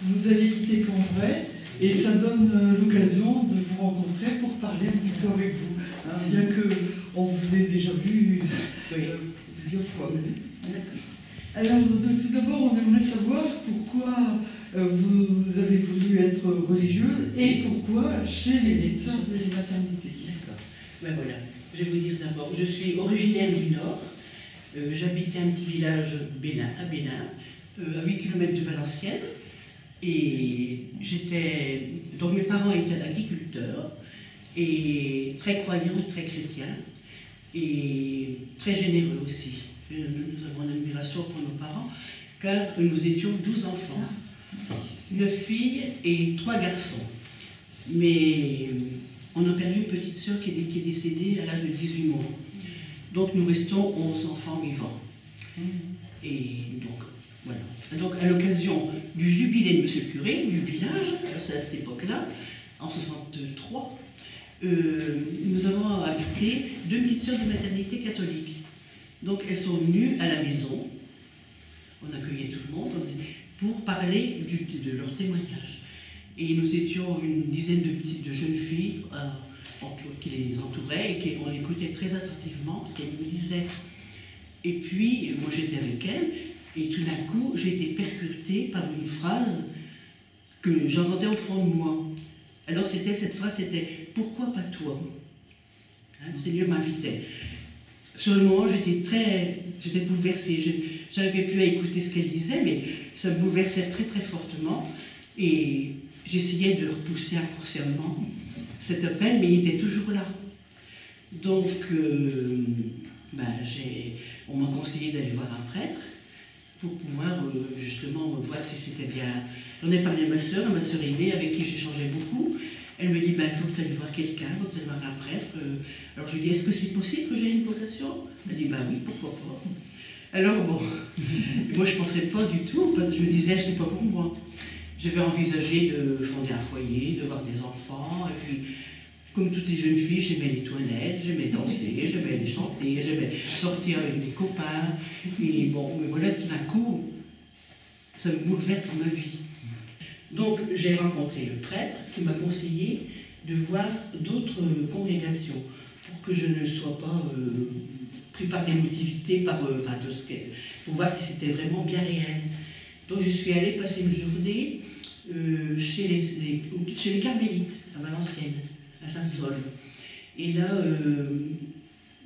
Vous allez quitter Cambrai et ça donne l'occasion de vous rencontrer pour parler un petit peu avec vous. Hein, bien qu'on vous ait déjà vu plusieurs fois. Alors, tout d'abord, on aimerait savoir pourquoi vous avez voulu être religieuse et pourquoi chez les médecins de la maternité. D'accord. Ben voilà, je vais vous dire d'abord, je suis originaire du Nord. J'habitais un petit village à Bénin, à 8 km de Valenciennes. Et donc mes parents étaient agriculteurs, et très croyants et très chrétiens, et très généreux aussi. Nous avons une admiration pour nos parents, car nous étions 12 enfants, 9 filles et 3 garçons. Mais on a perdu une petite sœur qui est décédée à l'âge de 18 mois. Donc nous restons 11 enfants vivants. Et donc, voilà. Donc à l'occasion du jubilé de Monsieur le curé du village, c'est à cette époque-là, en 63, nous avons invité 2 petites sœurs de maternité catholique. Donc elles sont venues à la maison, on accueillait tout le monde, pour parler de leur témoignage. Et nous étions une dizaine de jeunes filles qui les entouraient et qu'on écoutait très attentivement ce qu'elles nous disaient. Et puis, moi j'étais avec elles, et tout d'un coup, j'ai été percutée par une phrase que j'entendais au fond de moi. Alors cette phrase, c'était « Pourquoi pas toi ?» Le Seigneur m'invitait. Sur le moment, j'étais bouleversée. Je n'arrivais plus à écouter ce qu'elle disait, mais ça me bouleversait très très fortement. Et j'essayais de repousser inconsciemment cet appel, mais il était toujours là. Donc, on m'a conseillé d'aller voir un prêtre pour pouvoir justement voir si c'était bien. J'en ai parlé à ma sœur aînée, avec qui j'échangeais beaucoup. Elle me dit, il faut que tu ailles voir quelqu'un, il faut que tu ailles voir un prêtre. Alors je lui dis, est-ce que c'est possible que j'ai une vocation? Elle dit, oui, pourquoi pas. Alors bon, moi je ne pensais pas du tout, je me disais, c'est pas pour moi. J'avais envisagé de fonder un foyer, de voir des enfants, et puis, comme toutes les jeunes filles, j'aimais les toilettes, j'aimais danser, j'aimais chanter, j'aimais sortir avec mes copains. Et bon, mais voilà, tout d'un coup, ça me bouleverse dans ma vie. Donc, j'ai rencontré le prêtre qui m'a conseillé de voir d'autres congrégations pour que je ne sois pas pris par l'émotivité, pour voir si c'était vraiment bien réel. Donc, je suis allée passer une journée chez les Carmélites, à Valenciennes, à Saint-Saulve. Et là,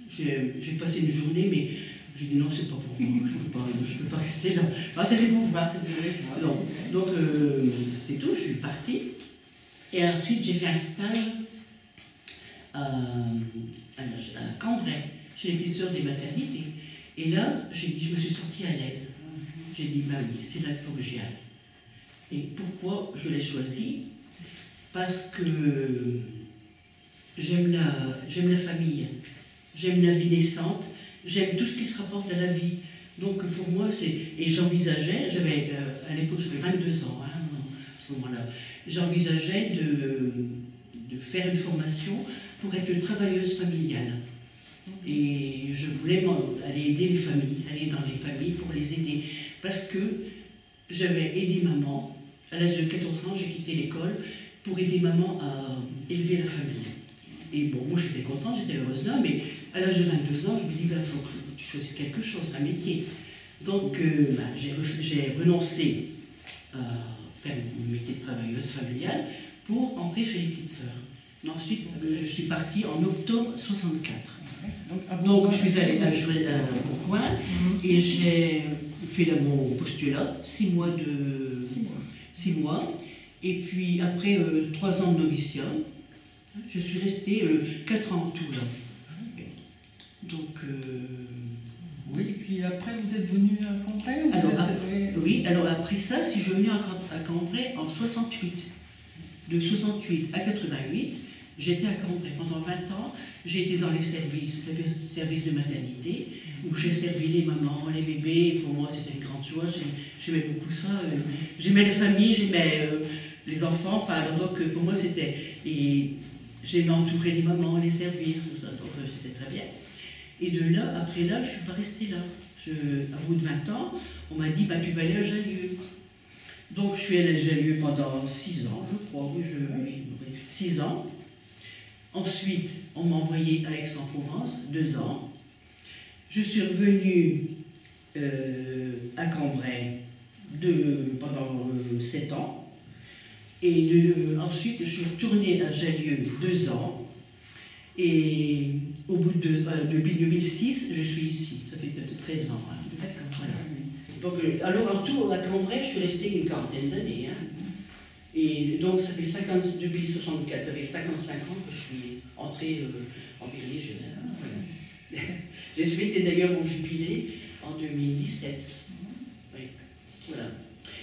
j'ai passé une journée, mais j'ai dit non, c'est pas pour moi, je peux pas rester là. Enfin, c'était pour voir, donc c'est tout, je suis partie. Et ensuite, j'ai fait un stage à Cambrai, chez les petites sœurs des maternités. Et là, je me suis sentie à l'aise. J'ai dit, oui, c'est là qu'il faut que j'y aille. Et pourquoi je l'ai choisi? Parce que j'aime la famille, j'aime la vie naissante, j'aime tout ce qui se rapporte à la vie. Donc pour moi, et j'envisageais, à l'époque j'avais 22 ans, à ce moment-là, j'envisageais de faire une formation pour être travailleuse familiale. Et je voulais aller aider les familles, aller dans les familles pour les aider. Parce que j'avais aidé maman, à l'âge de 14 ans, j'ai quitté l'école pour aider maman à élever la famille. Et bon, moi j'étais contente, j'étais heureuse là, mais à l'âge de 22 ans, je me dis, il faut que tu choisisses quelque chose, un métier. Donc j'ai renoncé à faire mon métier de travailleuse familiale pour entrer chez les petites sœurs. Ensuite, je suis partie en octobre 64. Donc je suis allée à Bourgoin et j'ai fait mon postulat, 6 mois 6 mois. Et puis après 3 ans de noviciat, je suis restée 4 ans en tout là. Donc... Oui, et puis après vous êtes venu à Cambrai ou oui, alors après ça, si je suis venue à Cambrai en 68. De 68 à 88, j'étais à Cambrai pendant 20 ans. J'ai été dans les services de maternité, où j'ai servi les mamans, les bébés. Pour moi, c'était une grande joie. J'aimais beaucoup ça. J'aimais les familles, j'aimais les enfants. Enfin, alors, donc, pour moi, c'était... Et j'aimais entourer les mamans, les servir, tout ça. Donc, c'était très bien. Et de là, après là, je ne suis pas restée là. À bout de 20 ans, on m'a dit, bah, tu vas aller à Jallieu. Donc, je suis allée à Jallieu pendant 6 ans, je crois. Oui, 6 ans. Ensuite, on m'a envoyé à Aix-en-Provence, 2 ans. Je suis revenue à Cambrai pendant 7 ans. Et ensuite, je suis retournée à Jallieu 2 ans. Et au bout depuis 2006, je suis ici. Ça fait 13 ans. Hein. Voilà. Donc, alors en tout, à Cambrai, je suis restée une quarantaine d'années. Hein. Et donc, ça fait depuis 64, avec 55 ans que je suis entrée en vie religieuse. Voilà. J'ai fêté d'ailleurs mon jubilé en 2017. Oui. Voilà.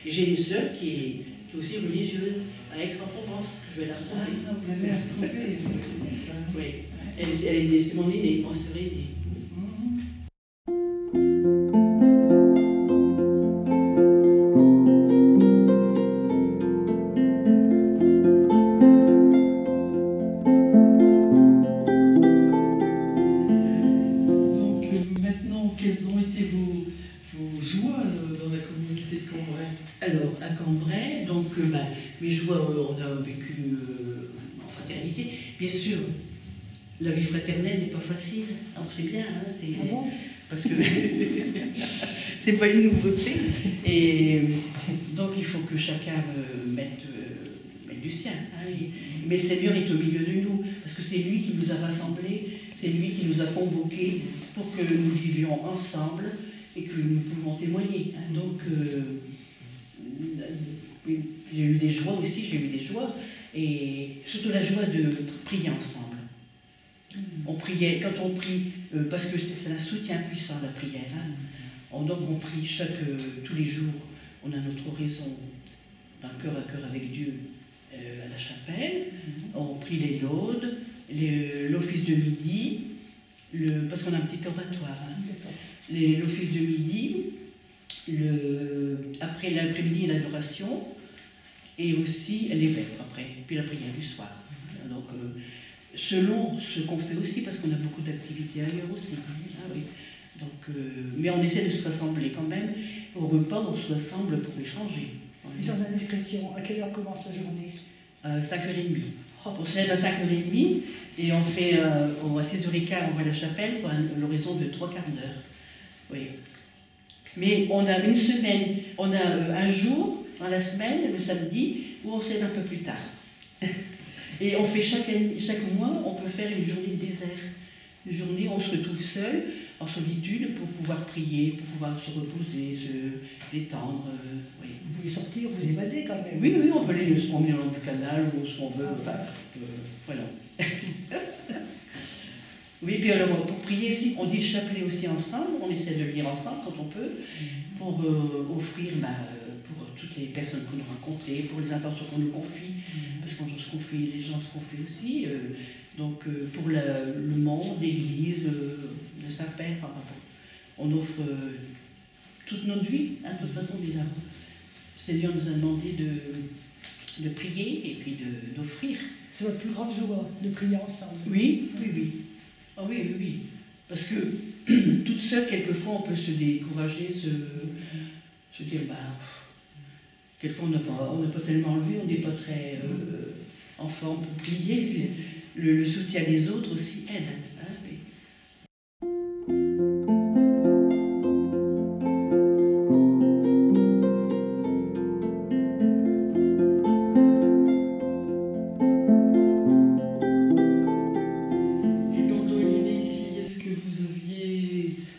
Et j'ai une sœur qui est aussi religieuse à Aix-en-Provence. Je vais la retrouver. Ah, vous l'avez retrouvée, c'est ça. Oui. C'est mon aînée, mon sœur aînée. Alors, à Cambrai, donc, mes joies, on a vécu en fraternité. Bien sûr, la vie fraternelle n'est pas facile. Alors, c'est bien, hein, parce que c'est pas une nouveauté. Et donc, il faut que chacun mette du sien. Hein, mais le Seigneur est au milieu de nous, parce que c'est lui qui nous a rassemblés, c'est lui qui nous a convoqués pour que nous vivions ensemble et que nous pouvons témoigner. Hein, donc, j'ai eu des joies aussi, et surtout la joie de prier ensemble. On priait, quand on prie, parce que c'est un soutien puissant la prière, hein. Donc on prie tous les jours, on a notre oraison d'un cœur à cœur avec Dieu à la chapelle, on prie les laudes, l'office de midi, parce qu'on a un petit oratoire, hein. L'office de midi, après l'après-midi l'adoration, et aussi les vêpres après, puis la prière du soir. Donc, selon ce qu'on fait aussi, parce qu'on a beaucoup d'activités ailleurs aussi. Ah, oui. Donc, mais on essaie de se rassembler quand même. Au repas, on se rassemble pour échanger. Sans indiscrétion, à quelle heure commence la journée? 5h30. On se lève à 5h30 et on fait à 6h15, on va à la chapelle pour l'horizon de 3 quarts d'heure. Oui. Mais on a une semaine, on a un jour dans la semaine, le samedi, où on se lève un peu plus tard. Et on fait chaque mois, on peut faire une journée de désert. Une journée où on se retrouve seul, en solitude, pour pouvoir prier, pour pouvoir se reposer, se détendre. Oui. Vous pouvez sortir, vous évader quand même. Oui, on peut aller se promener dans le canal, ou ce qu'on veut. Enfin, voilà. Oui, puis alors pour prier, on dit le chapelet aussi ensemble, on essaie de le lire ensemble quand on peut, pour offrir pour toutes les personnes qu'on a rencontrées, pour les intentions qu'on nous confie, parce qu'on se confie, les gens se confient aussi, donc pour le monde, l'Église, le Saint-Père, enfin, on offre toute notre vie, hein, de toute façon déjà. Le Seigneur nous a demandé de prier et puis d'offrir. C'est votre plus grande joie, de prier ensemble. Oui. Ah oui. Parce que toute seule, quelquefois, on peut se décourager, se dire, quelquefois on n'a pas tellement enlevé, on n'est pas très en forme pour plier. Le soutien des autres aussi aide. Hein, mais...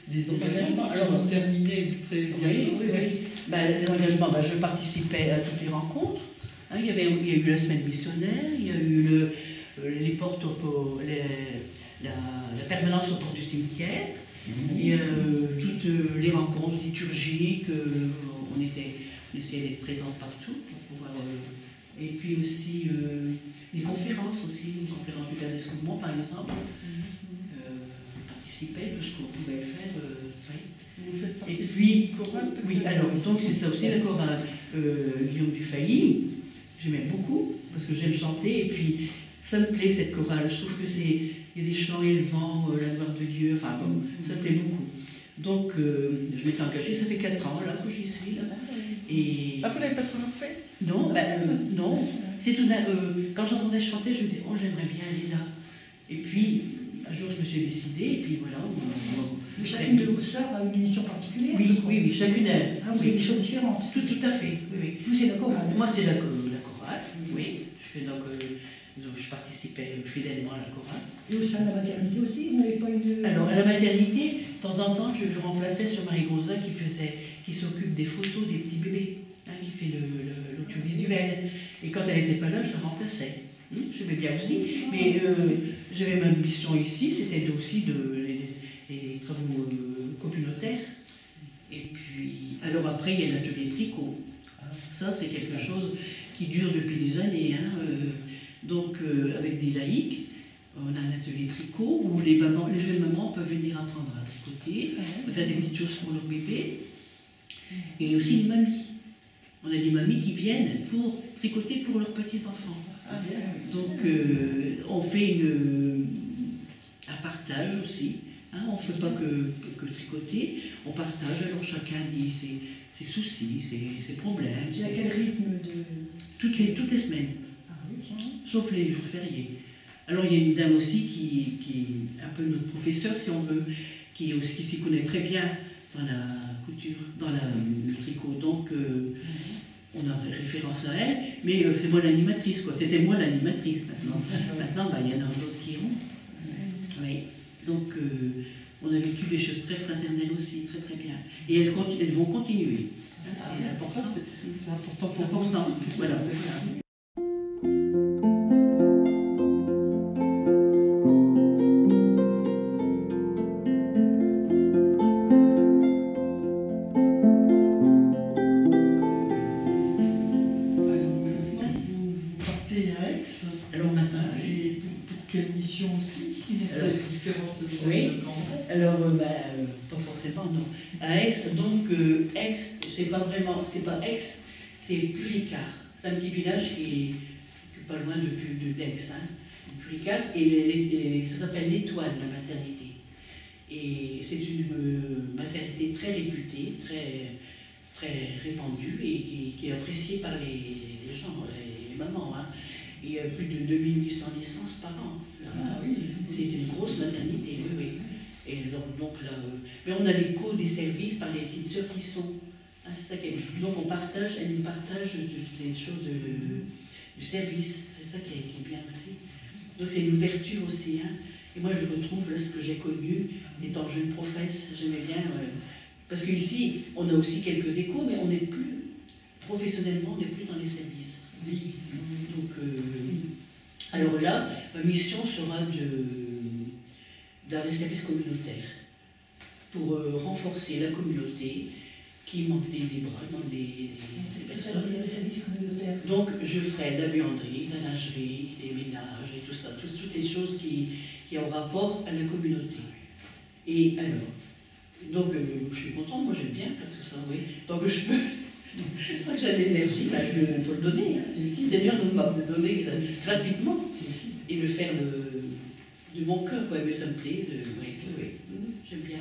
des engagements. Alors, on se terminait très bientôt. Oui. les engagements, je participais à toutes les rencontres. Hein, il y a eu la semaine missionnaire, il y a eu les portes la permanence au port du cimetière, il y a toutes les rencontres liturgiques, on essayait d'être présents partout pour pouvoir. Et puis aussi les conférences aussi, une conférence du Père des Sauvements par exemple. Participait de ce qu'on pouvait faire. Vous faites partie et puis, du chorale, oui, alors, donc c'est ça aussi, la chorale Guillaume Dufay, j'aimais beaucoup, parce que j'aime chanter, et puis ça me plaît cette chorale, je trouve que il y a des chants élevants, la gloire de Dieu, enfin bon, ça me plaît beaucoup. Donc, je m'étais engagée, ça fait 4 ans là que j'y suis. Là. Et... Ah, vous ne l'avez pas toujours fait? Non, non. C'est tout quand j'entendais chanter, je me disais, oh, j'aimerais bien aller là. Et puis, un jour, je me suis décidée, et puis voilà. Mais chacune de vos sœurs a une mission particulière? Oui, chacune a. Vous avez des choses différentes? Tout à fait, oui. Vous, c'est la chorale? Moi, c'est la chorale, oui. Je participais fidèlement à la chorale. Et au sein de la maternité aussi, vous n'avez pas une... Alors, à la maternité, de temps en temps, je remplaçais sur Marie Gonza qui s'occupe des photos des petits bébés, hein, qui fait l'audiovisuel. Et quand elle n'était pas là, je la remplaçais. Je vais bien aussi. Mais j'avais ma mission ici, c'était aussi les travaux communautaires. Et puis, alors après, il y a l'atelier tricot. Ça, c'est quelque chose qui dure depuis des années. Hein, donc, avec des laïcs, on a un atelier tricot où les jeunes mamans peuvent venir apprendre à tricoter, faire des petites choses pour leur bébé. Et aussi les mamies. On a des mamies qui viennent pour tricoter pour leurs petits-enfants. Donc, on fait un partage aussi. Hein, on ne fait pas que tricoter, on partage. Alors, chacun dit ses soucis, ses problèmes. Et à quel rythme de... Toutes les semaines. Sauf les jours fériés. Alors il y a une dame aussi qui est un peu notre professeur, si on veut, qui s'y connaît très bien dans la couture, dans le tricot. Donc on a référence à elle, mais c'est moi l'animatrice, quoi. C'était moi l'animatrice maintenant. Maintenant, il y en a d'autres qui ont. Oui. Donc on a vécu des choses très fraternelles aussi, très très bien. Et elles vont continuer. C'est important. C'est important pour vous aussi. Voilà. C'est pas Aix, c'est Puricard. C'est un petit village qui est pas loin d'Aix. Hein. Puricard, et ça s'appelle l'Étoile, la maternité. Et c'est une maternité très réputée, très, très répandue et qui est appréciée par les gens, les mamans. Hein. Il y a plus de 2800 naissances par an. C'est une grosse maternité, oui. Et donc là, mais on a l'écho des services par les petites sœurs qui sont. C'est ça donc elle nous partage des choses du service, c'est ça qui est bien aussi. Donc c'est une ouverture aussi. Hein. Et moi je retrouve là, ce que j'ai connu étant jeune professe, j'aimais bien. Parce qu'ici, on a aussi quelques échos, mais on n'est plus, professionnellement, on n'est plus dans les services. Donc, alors là, ma mission sera dans les services communautaires, pour renforcer la communauté, qui manque des bras, manque des personnes. Donc je ferai la buanderie, la lingerie, les ménages et tout ça, toutes les choses qui ont rapport à la communauté. Et alors, donc je suis contente, moi j'aime bien faire tout ça, oui. Donc je peux, tant que j'ai de l'énergie, il faut le donner, hein. C'est utile, Seigneur nous m'a donné gratuitement et le faire de mon cœur, quoi. Mais ça me plaît, oui, j'aime bien.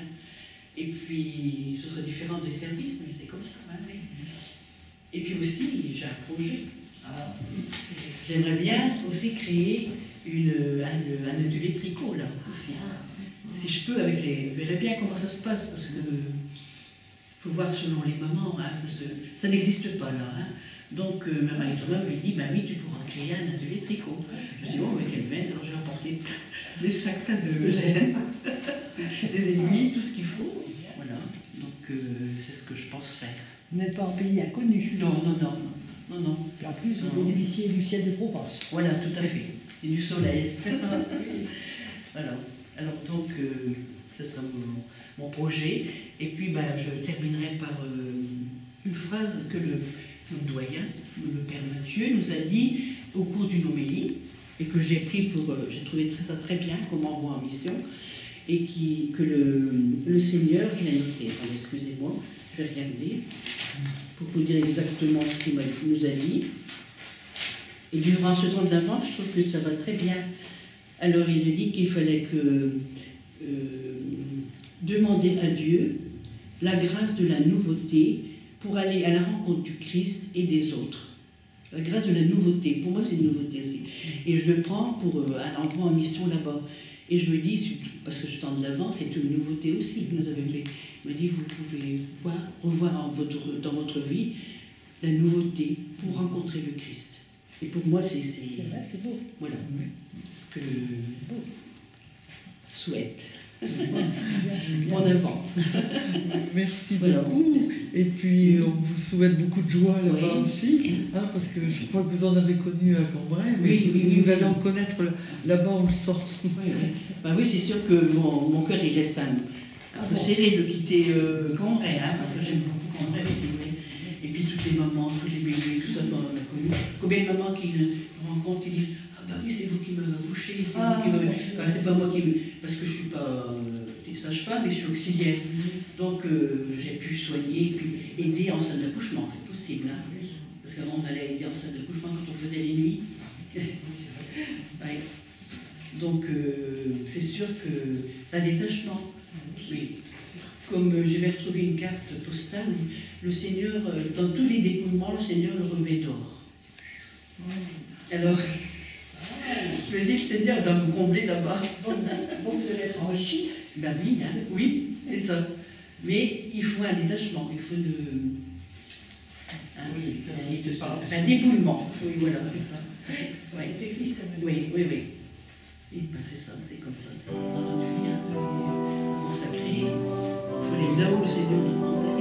Et puis, ce serait différent des services, mais c'est comme ça. Hein, oui. Et puis aussi, j'ai un projet. J'aimerais bien aussi créer un atelier tricot, là, aussi. Si je peux, vous verrez bien comment ça se passe, parce que il faut voir selon les mamans, hein, parce que ça n'existe pas, là. Hein. Donc, ma mari lui dit, mamie, tu pourras créer un atelier tricot. Je me dis, oh, mais qu'elle vienne, alors j'ai apporté les sacs à dos, des aiguilles, tout ce qu'il faut. Voilà, donc c'est ce que je pense faire. Vous n'êtes pas un pays inconnu. Non, non, non, non, non. Et en plus, vous Non. bénéficiez du ciel de Provence. Voilà, tout à fait. Et du soleil. Voilà. Alors donc, ce sera mon projet. Et puis, je terminerai par une phrase que le doyen, le père Mathieu, nous a dit au cours d'une homélie, et que j'ai pris j'ai trouvé ça très bien comme envoi en mission, et que le Seigneur, je l'ai noté, attendez, excusez-moi, je vais regarder, pour vous dire exactement ce qu'il nous a dit. Et durant ce temps d'avant, je trouve que ça va très bien. Alors il a dit qu'il fallait demander à Dieu la grâce de la nouveauté pour aller à la rencontre du Christ et des autres. La grâce de la nouveauté, pour moi c'est une nouveauté aussi. Et je le prends pour un envoi en mission là-bas. Et je me dis, parce que ce temps de l'avant, c'est une nouveauté aussi. Nous avons fait. Il m'a dit, vous pouvez revoir dans votre vie la nouveauté pour rencontrer le Christ. Et pour moi, c'est beau. Voilà, ce que je souhaite. C'est bien. En avant. Merci Voilà. beaucoup. Et puis, on vous souhaite beaucoup de joie là-bas Oui. aussi, hein, parce que je crois que vous en avez connu à Cambrai, mais Oui, vous allez en connaître là-bas, on le sent. Oui, c'est sûr que mon cœur, il reste un peu serré de quitter Cambrai, hein, parce que j'aime beaucoup Cambrai, mais c'est vrai. Et puis, toutes les mamans, tous les bébés, tout ça, on a connu. Combien de mamans qui me rencontrent, qui disent « Ah bah oui, c'est vous qui m'avez accouché, c'est vous qui m'avez... » C'est pas moi qui... Parce que je suis pas sage-femme, mais je suis auxiliaire. Donc, j'ai pu soigner et puis aider en salle d'accouchement, c'est possible. Hein, parce qu'avant, on allait aider en salle d'accouchement quand on faisait les nuits. Ouais. Donc, c'est sûr que c'est un détachement. Oui. Comme je vais retrouver une carte postale, le Seigneur, dans tous les dépouillements, le Seigneur le revêt d'or. Alors, je me dis, le Seigneur va me combler là-bas. Donc, vous allez être enrichi. Ben oui, hein, oui, c'est ça. Mais il faut un détachement, il faut un dépouillement. Oui, voilà, c'est ça. Ouais. C'est église quand même. Oui, oui, oui. Et ben c'est ça, c'est comme ça. C'est dans notre vie, hein, consacré. Il faut aller là où le Seigneur nous demande.